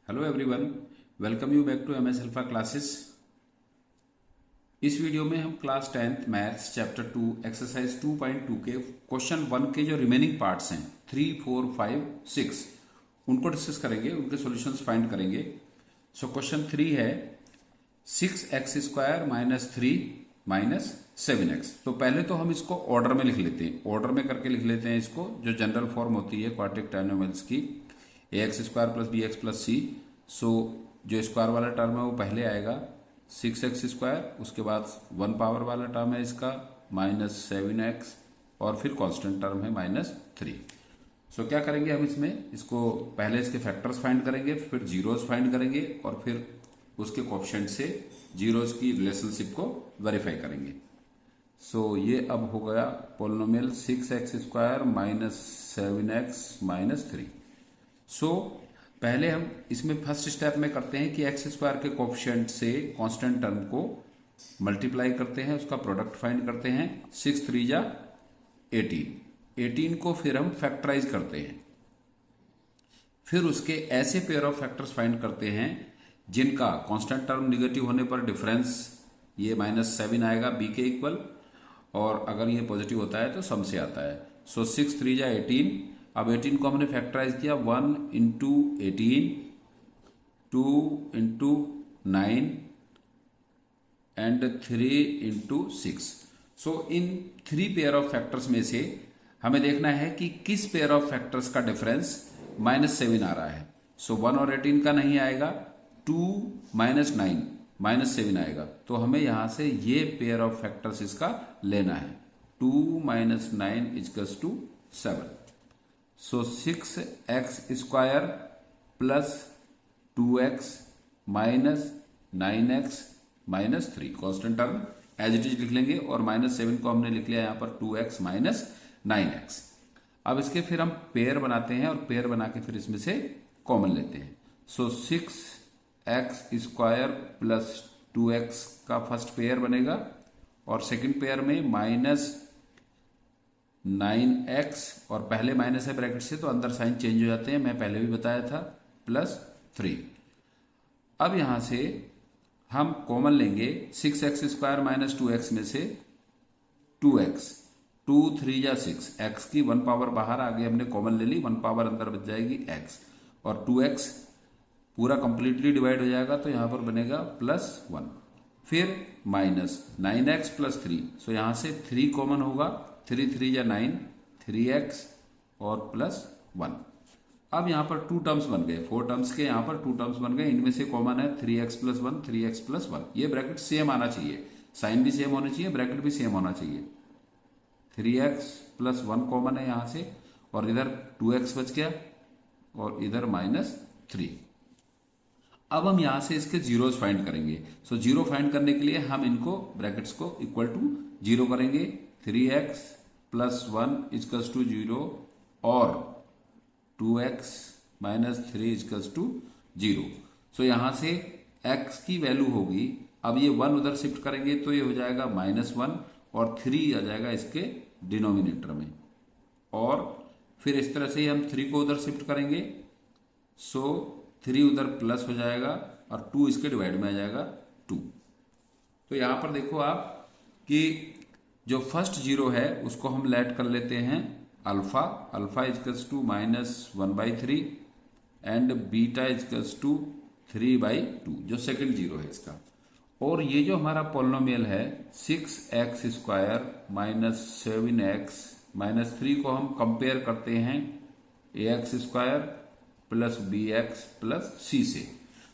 Hello everyone, welcome you back to MS alpha classes. इस video में हम class 10th maths chapter 2 exercise 2.2 के question 1 के जो रिमेनिंग पार्ट्स हैं 3, 4, 5, 6 उनको डिस्कस करेंगे, उनके सॉल्यूशंस फाइंड करेंगे। सो क्वेश्चन 3 है 6x² माइनस 3 माइनस 7x। तो पहले तो हम इसको ऑर्डर में लिख लेते हैं, ऑर्डर में करके लिख लेते हैं इसको, जो जनरल फॉर्म होती है क्वाड्रेटिक ट्रायनोमियल्स की, ax² plus bx plus c। सो जो स्क्वायर वाला टर्म है वो पहले आएगा 6x², उसके बाद 1 पावर वाला टर्म है इसका माइनस 7x, और फिर कांस्टेंट टर्म है माइनस 3। सो क्या करेंगे हम इसमें, इसको पहले इसके फैक्टर्स फाइंड करेंगे, फिर जीरोस फाइंड करेंगे, और फिर उसके कोएफिशिएंट से जीरोस की रिलेशनशिप को वेरीफाई करेंगे। सो ये अब हो गया polynomial 6x² minus 7x minus 3। सो पहले हम इसमें फर्स्ट स्टेप में करते हैं कि x² के कोएफिशिएंट से कांस्टेंट टर्म को मल्टीप्लाई करते हैं, उसका प्रोडक्ट फाइंड करते हैं। 6 3 जा 18 को फिर हम फैक्टराइज करते हैं, फिर उसके ऐसे पेयर ऑफ फैक्टर्स फाइंड करते हैं जिनका कांस्टेंट टर्म निगेटिव होने पर डिफरेंस ये -7 आएगा b के इक्वल, और अगर ये पॉजिटिव होता है तो सम से आता है। सो 6 3 जा 18। अब 18 को हमने फैक्टराइज किया, 1 into 18, 2 into 9 and 3 into 6। So in 3 pair of factors में से हमें देखना है कि किस पेयर ऑफ फैक्टर्स का डिफरेंस -7 आ रहा है। सो 1 और 18 का नहीं आएगा, 2 माइनस 9 -7 आएगा। तो हमें यहां से ये पेयर ऑफ फैक्टर्स इसका लेना है, 2 minus 9 equals to 7। So 6x² plus 2x minus 9x minus 3 constant term as it is लिख लेंगे, और -7 को हमने लिख लिया यहाँ पर 2x माइनस 9x। अब इसके फिर हम पेयर बनाते हैं, और पेयर बना के फिर इसमें से कॉमन लेते हैं। सो 6x² प्लस 2x का फर्स्ट पेयर बनेगा, और सेकंड पेयर में माइनस 9x, और पहले माइनस है ब्रैकेट से तो अंदर साइन चेंज हो जाते हैं, मैं पहले भी बताया था, प्लस 3। अब यहां से हम कॉमन लेंगे 6x² माइनस 2x में से 2x, 2 3 जा 6, x की 1 पावर बाहर आगे हमने कॉमन ले ली, 1 पावर अंदर बच जाएगी x, और 2x पूरा कंप्लीटली डिवाइड हो जाएगा तो यहां पर बनेगा +1, फिर माइनस 9x प्लस 3। सो यहां से 3 कॉमन होगा, 3 3 जा 9, 3x और +1। अब यहां पर 2 टर्म्स बन गए, 4 टर्म्स के यहां पर 2 टर्म्स बन गए, इनमें से कॉमन है 3x प्लस 1, 3x प्लस 1। ये ब्रैकेट सेम आना चाहिए, साइन भी सेम होना चाहिए, ब्रैकेट भी सेम होना चाहिए। 3x प्लस 1 कॉमन है यहां से, और इधर 2x बच गया, और इधर -3। अब हम यहां से इसके जीरोस फाइंड करेंगे। सो जीरो फाइंड करने के लिए हम इनको ब्रैकेट्स को इक्वल टू 0 करेंगे। 3x प्लस 1 इजकल्स टू 0, और 2x माइनस 3 इजकल्स टू 0। सो यहां से x की वैल्यू होगी, अब ये 1 उधर शिफ्ट करेंगे तो ये हो जाएगा -1, और 3 आ जाएगा इसके डिनोमिनेटर में, और फिर इस तरह से ही हम 3 को उधर शिफ्ट करेंगे। सो 3 उधर प्लस हो जाएगा, और 2 इसके डिवाइड में आ जाएगा 2। तो यहां पर देखो आप कि जो फर्स्ट जीरो है उसको हम लेट कर लेते हैं alpha, alpha equals to -1/3, and beta equals to 3/2, जो सेकंड जीरो है इसका। और ये जो हमारा पोलिनोमियल है 6x² माइनस 7x माइनस 3 को हम कंपेयर करते हैं ax² plus bx plus c से।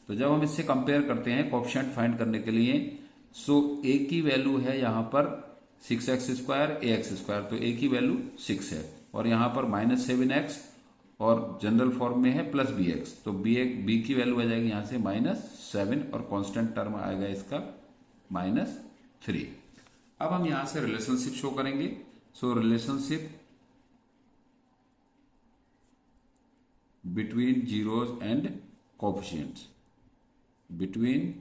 तो जब हम इससे कंपेयर करते हैं कोएफिशिएंट फाइंड करने के लिए, सो a की वैल्यू है यहां पर 6x² ax², तो a की वैल्यू 6 है, और यहां पर -7x, और जनरल फॉर्म में है प्लस bx, तो b की वैल्यू आ जाएगी यहां से -7, और कांस्टेंट टर्म आएगा इसका -3। अब हम यहां से रिलेशनशिप शो करेंगे। So relationship between zeros and coefficients, between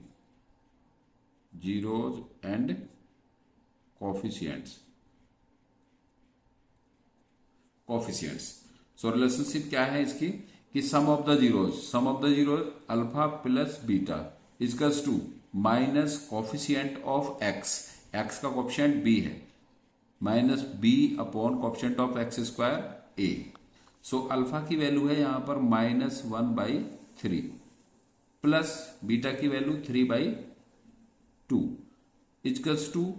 zeros and coefficients. So relationship क्या है इसकी, कि sum of the zeros alpha plus beta equals to minus coefficient of x, x का कॉफिशिएंट बी है, minus B upon coefficient of x square A. So alpha की value है यहां पर -1/3 प्लस बीटा की वैल्यू 3/2 इजकल्स टू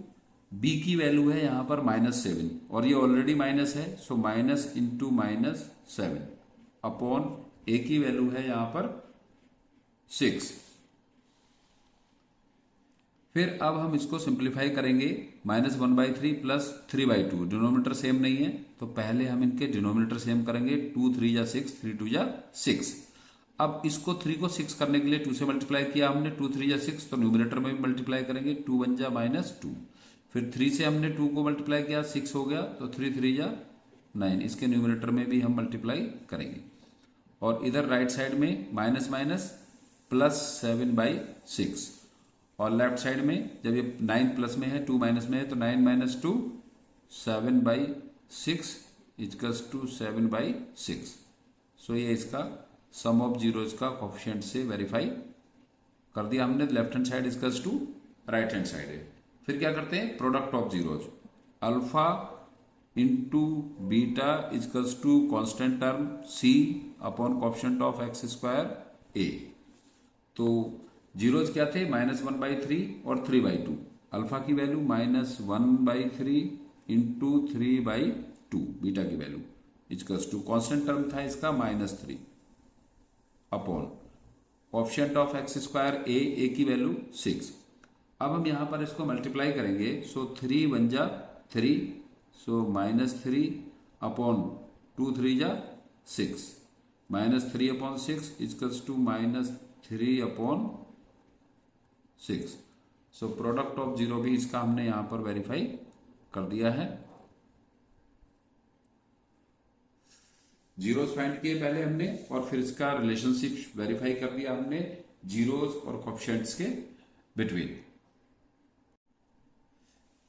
बी की value है यहां पर -7 और ये ऑलरेडी माइनस है, सो माइनस इंटू -7 अपॉन ए की वैल्यू है यहां पर 6। फिर अब हम इसको सिंप्लीफाई करेंगे, -1/3 प्लस 3/2, डिनोमिनेटर सेम नहीं है तो पहले हम इनके डिनोमिनेटर सेम करेंगे। 2 3 जा 6, 3 2 जा 6। अब इसको 3 को 6 करने के लिए 2 से मल्टीप्लाई किया हमने, 2 3 जा 6 तो न्यूमिनेटर में भी मल्टीप्लाई करेंगे, 2 1 जा -2। फिर 3 से हमने 2 को मल्टीप्लाई किया, 6 हो गया तो 3 3 जा 9, इसके न्यूमिनेटर में भी हम मल्टीप्लाई करेंगे। और इधर राइट साइड में माइनस माइनस प्लस 7/6 और लेफ्ट साइड में जब ये 9 प्लस में है 2 माइनस में है तो 9 - 2 7/6 इजकल्स टू 7/6। सो ये इसका सम ऑफ जीरोज का कोफिशिएंट से वेरीफाई कर दिया हमने। Left hand side equals to right hand side है। फिर क्या करते हैं, product of zeros alpha into beta equals to constant term C upon coefficient of x square a. तो जीरोज क्या थे, -1/3 और 3/2। अल्फा की वैल्यू -1/3 इंटू 3/2 बीटा की value equals to constant term था इसका -3 upon coefficient of x square ए की value 6। अब हम यहां पर इसको मल्टीप्लाई करेंगे, सो 3 1 जा 3, सो -3 अपॉन 2 3 जा 6, -3 upon 6 equals to -3 upon 6। So product of zero भी इसका हमने यहां पर वेरीफाई कर दिया है। जीरोज फाइंड किए पहले हमने और फिर इसका रिलेशनशिप वेरीफाई कर दिया हमने जीरोज और कोफिशिएंट्स के बिटवीन।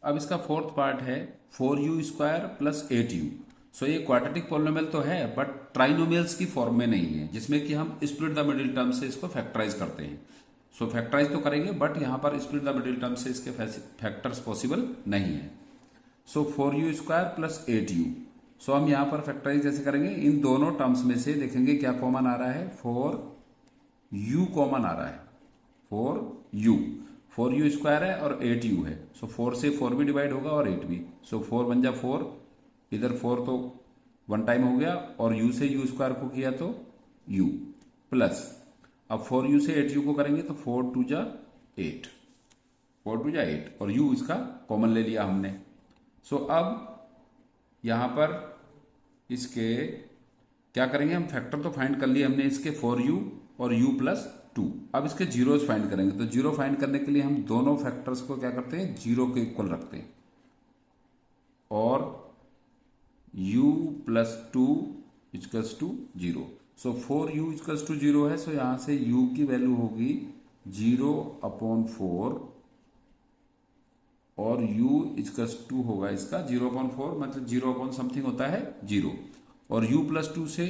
अब इसका फोर्थ पार्ट है 4u² प्लस 8u। सो ये क्वाड्रेटिक पॉलिनोमियल तो है बट ट्राइनोमियल्स की फॉर्म में नहीं है, जिसमें कि हम स्प्लिट द मिडिल टर्म से इसको फैक्टराइज करते हैं। सो फैक्टराइज तो करेंगे बट यहां पर स्प्लिट द मिडिल टर्म से इसके फैक्टर्स पॉसिबल नहीं है। सो 4u² प्लस 8u। सो हम यहां पर फैक्टराइज कैसे करेंगे, इन दोनों टर्म्स में से देखेंगे क्या कॉमन आ रहा है, 4u कॉमन आ रहा है, 4u² है और 8u है। सो 4 से 4 भी डिवाइड होगा और 8 भी। सो 4 1 जा 4, इधर 4 तो 1 टाइम हो गया और u से u² को किया तो u प्लस, अब 4u से 8u को करेंगे तो 4 2 जा 8, 4 2 जा 8 और u इसका कॉमन ले लिया हमने। सो अब यहां पर इसके क्या करेंगे, हम फैक्टर तो फाइंड कर लिए हमने इसके 4u और u प्लस 2। अब इसके जीरोज फाइंड करेंगे, तो जीरो फाइंड करने के लिए हम दोनों फैक्टर्स को क्या करते हैं, जीरो के इक्वल रखते हैं और u plus 2 equals to 0। So 4u equals to 0 है, सो यहां से u की वैल्यू होगी 0/4 और u इजकल्स टू होगा इसका 0/4, मतलब 0 समथिंग होता है 0, और u प्लस 2 से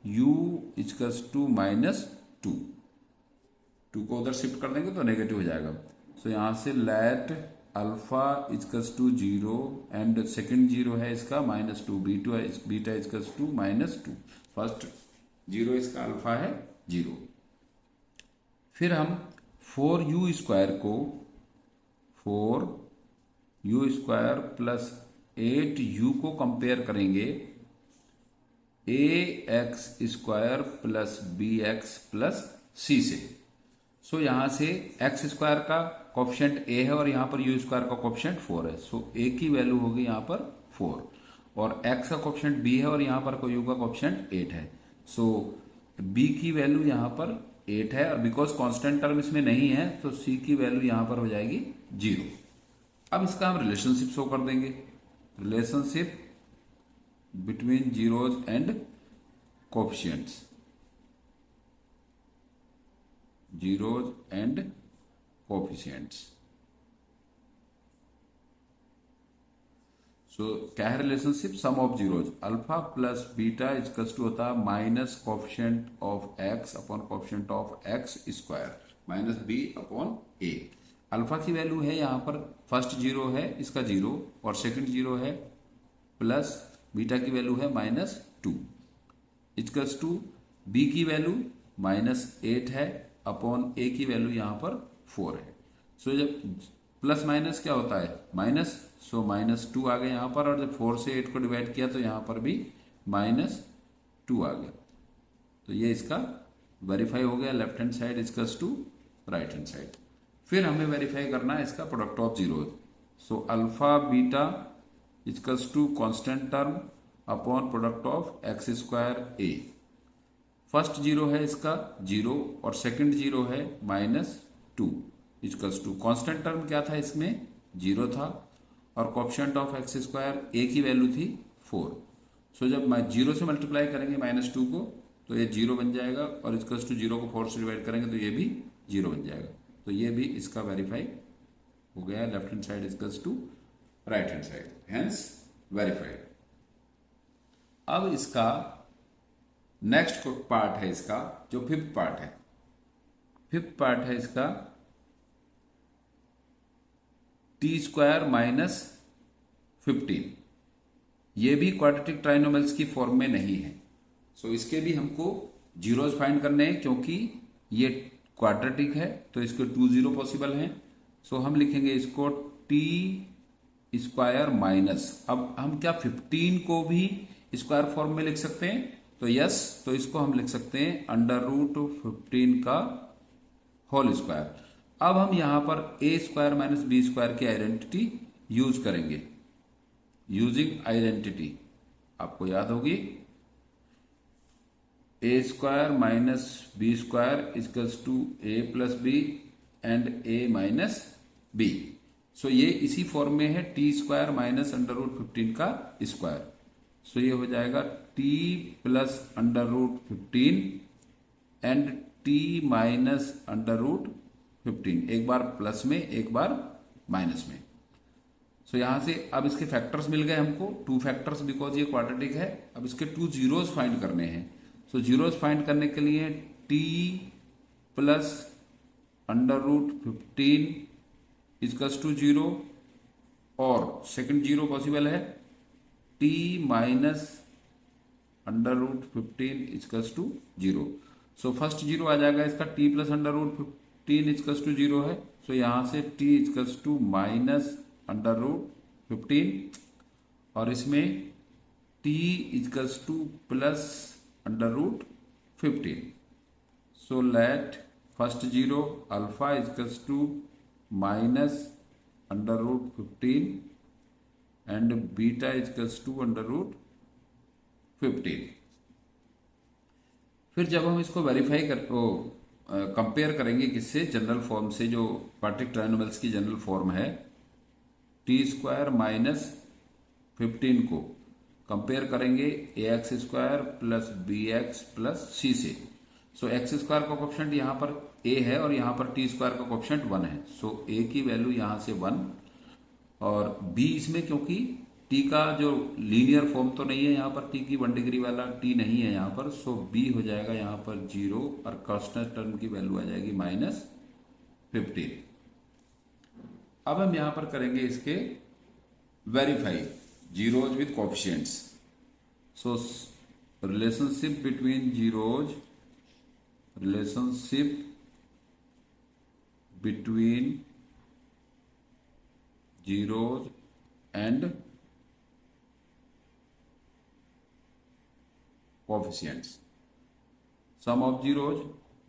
u इजकल्स टू -2, 2 को उधर शिफ्ट कर देंगे तो नेगेटिव हो जाएगा। सो यहां से let alpha equals to 0 and second 0 है इसका -2, बीटा इजकल्स टू -2। फर्स्ट 0 इसका अल्फा है 0। फिर हम 4u² को 4u² प्लस 8u को कंपेयर करेंगे ax² plus bx plus c से। सो यहां से x² का कोफिशिएंट a है और यहां पर u² का कोफिशिएंट 4 है। सो a की वैल्यू होगी यहां पर 4 और x का कोफिशिएंट b है और यहां पर u का कोफिशिएंट 8 है। सो b की वैल्यू यहां पर 8 है और बिकॉज कांस्टेंट टर्म इसमें नहीं है तो c की वैल्यू यहां पर हो जाएगी 0। अब इसका हम रिलेशनशिप शो कर देंगे, relationship between zeros and coefficients, zeros and coefficients. So क्या है relationship, sum of zeros, alpha plus beta equals to होता है minus coefficient of x upon coefficient of x square minus B upon A. Alpha की value है यहाँ पर first zero है इसका जीरो और सेकंड जीरो है, प्लस बीटा की वैल्यू है -2 इजकल्स टू बी की वैल्यू -8 है अपॉन ए की वैल्यू यहाँ पर 4 है। सो जब प्लस माइनस क्या होता है माइनस, सो -2 आ गया यहाँ पर, और जब 4 से 8 को डिवाइड किया तो यहाँ पर भी -2 आ गया। तो ये इसका वेरीफाई हो गया left hand side equals to right hand side. फिर हमें वेरीफाई करना है इसका product of zero. So alpha beta equals to constant term upon product of x square A. First zero है इसका जीरो और सेकंड जीरो है -2 इजकल्स टू कांस्टेंट टर्म क्या था इसमें जीरो था और कोएफिशिएंट ऑफ एक्स स्क्वायर ए की वैल्यू थी 4। सो जब जीरो से मल्टीप्लाई करेंगे -2 को तो ये जीरो बन जाएगा और इजकल्स टू जीरो को 4 से डिवाइड करेंगे तो ये भी जीरो बन जाएगा। तो ये भी इसका वेरीफाई हो गया left hand side equals to right hand side, hence verified. अब इसका नेक्स्ट पार्ट है इसका जो फिफ्थ पार्ट है, फिफ्थ पार्ट है इसका टी स्क्वायर -15। ये भी क्वाड्रेटिक ट्राइनोमल्स की फॉर्म में नहीं है। सो इसके भी हमको जीरोज फाइंड करने हैं क्योंकि ये क्वाड्रेटिक है तो इसके 2 जीरो पॉसिबल हैं। सो हम लिखेंगे इसको टी स्क्वायर माइनस, अब हम क्या 15 को भी स्क्वायर फॉर्म में लिख सकते हैं, तो यस, तो इसको हम लिख सकते हैं √15 का होल स्क्वायर। अब हम यहां पर a square minus b square की आइडेंटिटी यूज करेंगे। यूजिंग आइडेंटिटी आपको याद होगी, a square minus b square equals to a plus b and a minus b. So ये इसी फॉर्म में है टी स्क्वायर माइनस √15 का स्क्वायर। सो ये हो जाएगा T plus √15 and T minus √15, एक बार प्लस में एक बार माइनस में। सो यहां से अब इसके फैक्टर्स मिल गए हमको, 2 फैक्टर्स बिकॉज ये क्वाड्रेटिक है। अब इसके 2 जीरोज फाइंड करने हैं। सो जीरोज फाइंड करने के लिए टी प्लस √15 इजकल्स टू 0 और सेकंड जीरो पॉसिबल है t minus √15 equals to 0। So first zero आ जाएगा इसका टी प्लस √15 इजकल्स टू 0 है। सो यहां से टी इजकल्स टू माइनस √15 और इसमें T equals to plus √15। So let first zero alpha equals to minus √15 and beta equals to √15। फिर जब हम इसको वेरीफाई कंपेयर करेंगे किससे, जनरल फॉर्म से, जो क्वाड्रेटिक ट्राइनोमल्स की जनरल फॉर्म है, टी स्क्वायर माइनस 15 को कंपेयर करेंगे a x square plus b x plus c से। सो एक्स स्क्वायर का कोएफिशिएंट यहाँ पर ए है और यहाँ पर टी स्क्वायर का कोएफिशिएंट 1 है। सो ए की वैल्यू यहाँ से 1 और बी इसमें, क्योंकि टी का जो लीनियर फॉर्म तो नहीं है यहाँ पर, टी की 1 डिग्री वाला टी नहीं है यहाँ पर। सो बी हो जाएगा यहाँ पर 0 और कांस्टेंट टर्म की वैल्यू आ जाएगी -15। अब हम यहां पर करेंगे इसके verify zeros with coefficients. So relationship between zeros, relationship between zeros and coefficients, sum of zeros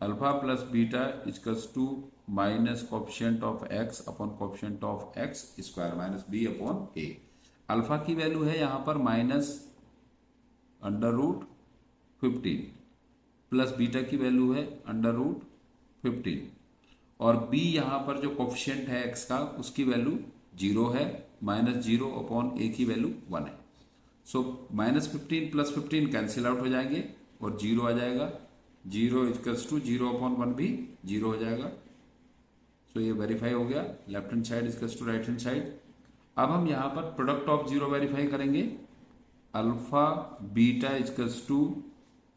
alpha plus beta equals to minus coefficient of x upon coefficient of x square minus B upon A. Alpha की value है यहां पर -√15 plus beta की value है √15 और B यहां पर जो कोएफिशिएंट है एक्स का उसकी वैल्यू 0 है, -0 अपॉन ए की वैल्यू 1 है। सो -15 प्लस 15 कैंसिल आउट हो जाएंगे और 0 आ जाएगा। 0 इजकल्स टू 0 अपॉन 1 भी 0 हो जाएगा। सो ये वेरीफाई हो गया left hand side equals to right hand side. अब हम यहां पर प्रोडक्ट ऑफ जीरो वेरीफाई करेंगे। Alpha beta equals to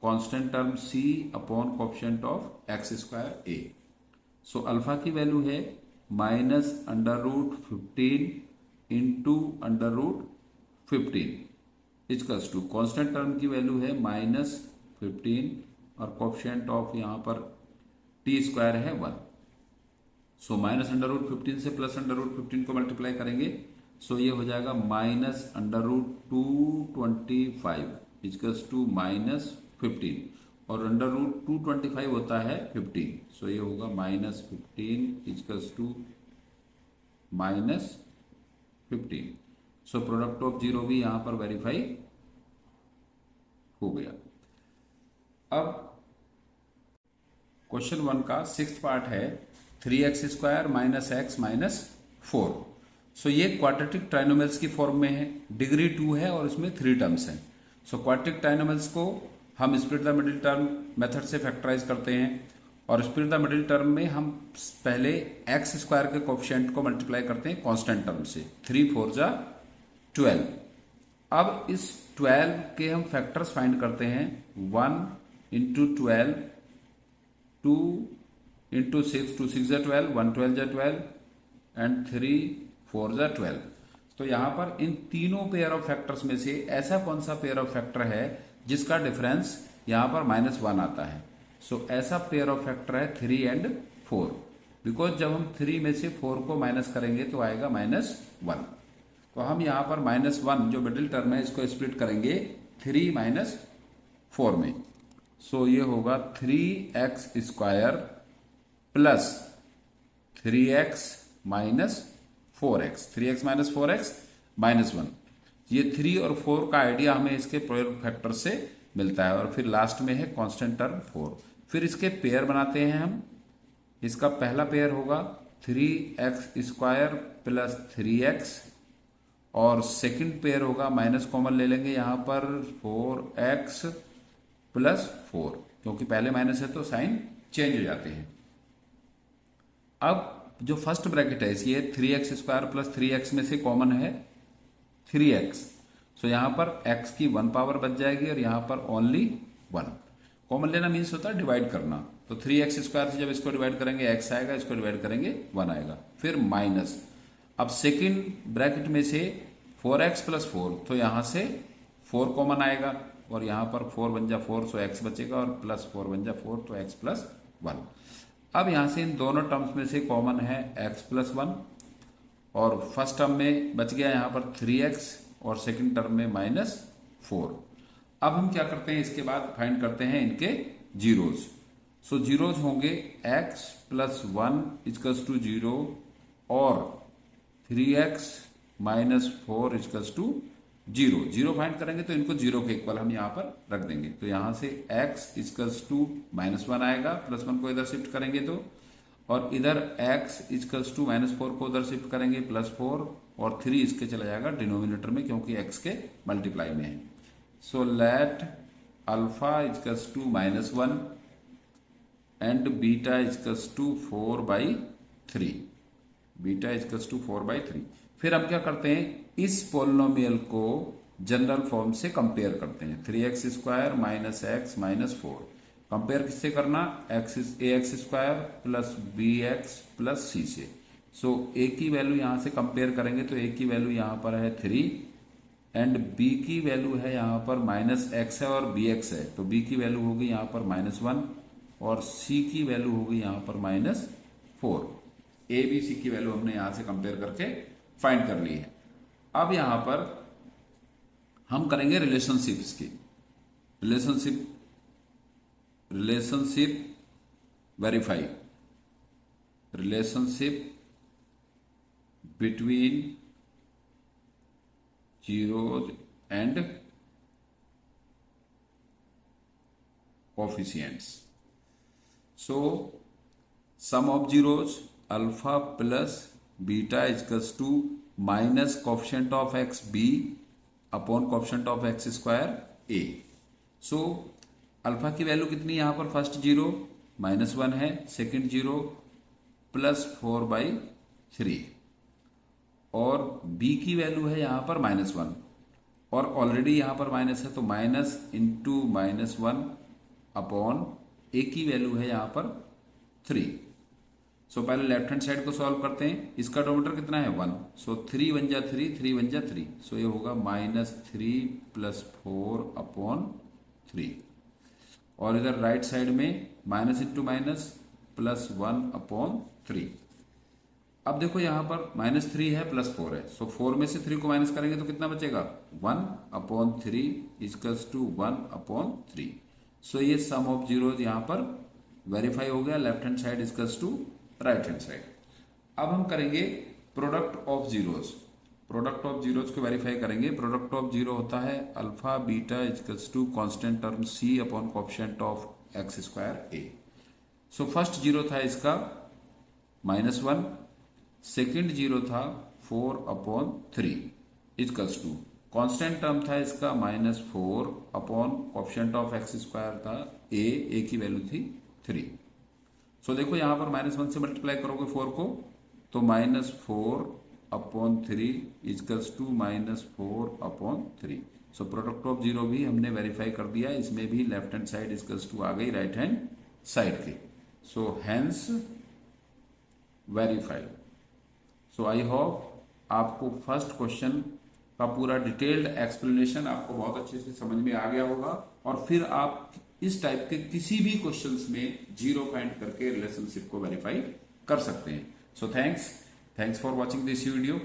constant term C upon coefficient of x square A. So alpha की वैल्यू है -√15 into √15 equals to constant term की value है -15 और कोएफिशिएंट ऑफ यहां पर टी स्क्वायर है 1। सो -√15 से +√15 को मल्टीप्लाई करेंगे, सो ये हो जाएगा -√225 इजकल्स टू -15 और √225 होता है 15। सो ये होगा -15 equals to -15। So product of zero भी यहां पर वेरीफाई हो गया। अब क्वेश्चन 1 का 6th पार्ट है 3x² - x - 4। सो ये क्वाड्रेटिक ट्राइनोमियल्स की फॉर्म में है, डिग्री 2 है और इसमें 3 टर्म्स हैं। सो क्वाड्रेटिक ट्राइनोमियल्स को हम split the middle term method से फैक्टराइज करते हैं और स्प्लिट द मिडिल टर्म में हम पहले x² के कोएफिशिएंट को मल्टीप्लाई करते हैं कांस्टेंट टर्म से। 3 4 जा 12। अब इस 12 के हम फैक्टर्स फाइंड करते हैं। 1 इंटू 12, 2 इंटू 6, 2 6 जा 12, 1 12 जा 12 एंड 3 4 जा 12। तो यहां पर इन तीनों पेयर ऑफ फैक्टर्स में से ऐसा कौन सा पेयर ऑफ फैक्टर है जिसका डिफरेंस यहां पर -1 आता है। सो ऐसा पेयर ऑफ फैक्टर है 3 एंड 4, बिकॉज जब हम 3 में से 4 को माइनस करेंगे तो आएगा -1। तो हम यहां पर -1 जो मिडिल टर्म है इसको स्प्लिट करेंगे 3 - 4 में। सो ये होगा 3x² plus 3x - 4x, 3x - 4x -1। ये 3 और 4 का आइडिया हमें इसके पेयर फैक्टर से मिलता है और फिर लास्ट में है कांस्टेंट टर्म 4। फिर इसके पेयर बनाते हैं हम। इसका पहला पेयर होगा 3x² प्लस 3x और सेकंड पेयर होगा माइनस कॉमन ले लेंगे यहां पर 4x प्लस 4, क्योंकि पहले माइनस है तो साइन चेंज हो जाते हैं। अब जो फर्स्ट ब्रैकेट है ये 3x² प्लस 3x में से कॉमन है 3x। सो यहां पर x की 1 पावर बच जाएगी और यहां पर ओनली 1। कॉमन लेना मीन्स होता है डिवाइड करना। तो 3x² से जब इसको डिवाइड करेंगे x आएगा, इसको डिवाइड करेंगे 1 आएगा, फिर माइनस। अब सेकंड ब्रैकेट में से 4x प्लस 4, तो यहां से 4 कॉमन आएगा और यहां पर 4 बन जा 4, सो x बचेगा और प्लस 4 बन जा 4, तो x प्लस 1। अब यहां से इन दोनों टर्म्स में से कॉमन है x प्लस 1 और फर्स्ट टर्म में बच गया यहां पर 3x और सेकंड टर्म में -4। अब हम क्या करते हैं, इसके बाद फाइंड करते हैं इनके जीरोज। सो जीरोज होंगे x प्लस 1 इजकल्स टू 0 और 3x minus 4 equals to 0। 0 find करेंगे तो इनको 0 के इक्वल हम यहां पर रख देंगे। तो यहां से x इजकल्स टू -1 आएगा, +1 को इधर शिफ्ट करेंगे तो, और इधर x इजकल्स टू -4 को उधर शिफ्ट करेंगे +4 और 3 इसके चला जाएगा डिनोमिनेटर में क्योंकि x के मल्टीप्लाई में है। So let alpha equals to -1 and beta equals to 4/3। Beta equals to 4/3। फिर हम क्या करते हैं, इस पोलिनोमियल को जनरल फॉर्म से कंपेयर करते हैं। 3x² minus x minus 4 compare किससे करना, ax² plus bx plus c से। सो a की वैल्यू यहां से कंपेयर करेंगे तो a की वैल्यू यहां पर है 3 एंड b की वैल्यू है यहां पर -x है और bx है, तो b की वैल्यू होगी यहां पर -1 और c की वैल्यू होगी यहां पर -4। a b c की वैल्यू हमने यहां से कंपेयर करके फाइंड कर ली है। अब यहां पर हम करेंगे रिलेशनशिप्स की। Relationship verify. Relationship between zeros and coefficients. So sum of zeros alpha plus beta equals to minus coefficient of X B upon coefficient of x² a। So alpha की वैल्यू कितनी यहां पर, फर्स्ट 0 -1 है, second 0 +4/3 और b की value है यहां पर -1 और ऑलरेडी यहां पर माइनस है, तो माइनस इंटू -1 अपॉन a की वैल्यू है यहां पर 3। सो पहले लेफ्ट हैंड साइड को सॉल्व करते हैं। इसका डोमीटर कितना है 1, सो 3 1 जा 3, 3 1 जा 3, सो ये होगा -3 + 4 अपॉन 3। और इधर राइट साइड में माइनस इंटू माइनस +1 अपॉन 3। अब देखो यहां पर -3 है +4 है, सो 4 में से 3 को माइनस करेंगे तो कितना बचेगा 1 upon 3 equals to 1 upon 3। So ये सम ऑफ जीरोज यहां पर वेरीफाई हो गया, left hand side equals to right hand side. अब हम करेंगे product of zeros. Product of zeros को वेरीफाई करेंगे। प्रोडक्ट ऑफ जीरो होता है alpha beta equals to constant term c upon coefficient of x² a। So first zero था इसका -1, second zero था 4 upon 3 equals to constant term था इसका -4 upon coefficient of x² था a की वैल्यू थी 3। सो देखो यहां पर -1 से मल्टीप्लाई करोगे 4 को तो -4 upon 3 equals to -4 upon 3। So product of zero भी हमने वेरीफाई कर दिया, इसमें भी left hand side equals to आ गई राइट हैंड साइड के। So hence verified. So I hope आपको फर्स्ट क्वेश्चन का पूरा डिटेल्ड एक्सप्लेनेशन आपको बहुत अच्छे से समझ में आ गया होगा और फिर आप इस टाइप के किसी भी क्वेश्चंस में जीरो फाइंड करके रिलेशनशिप को वेरीफाई कर सकते हैं। So thanks for watching this video.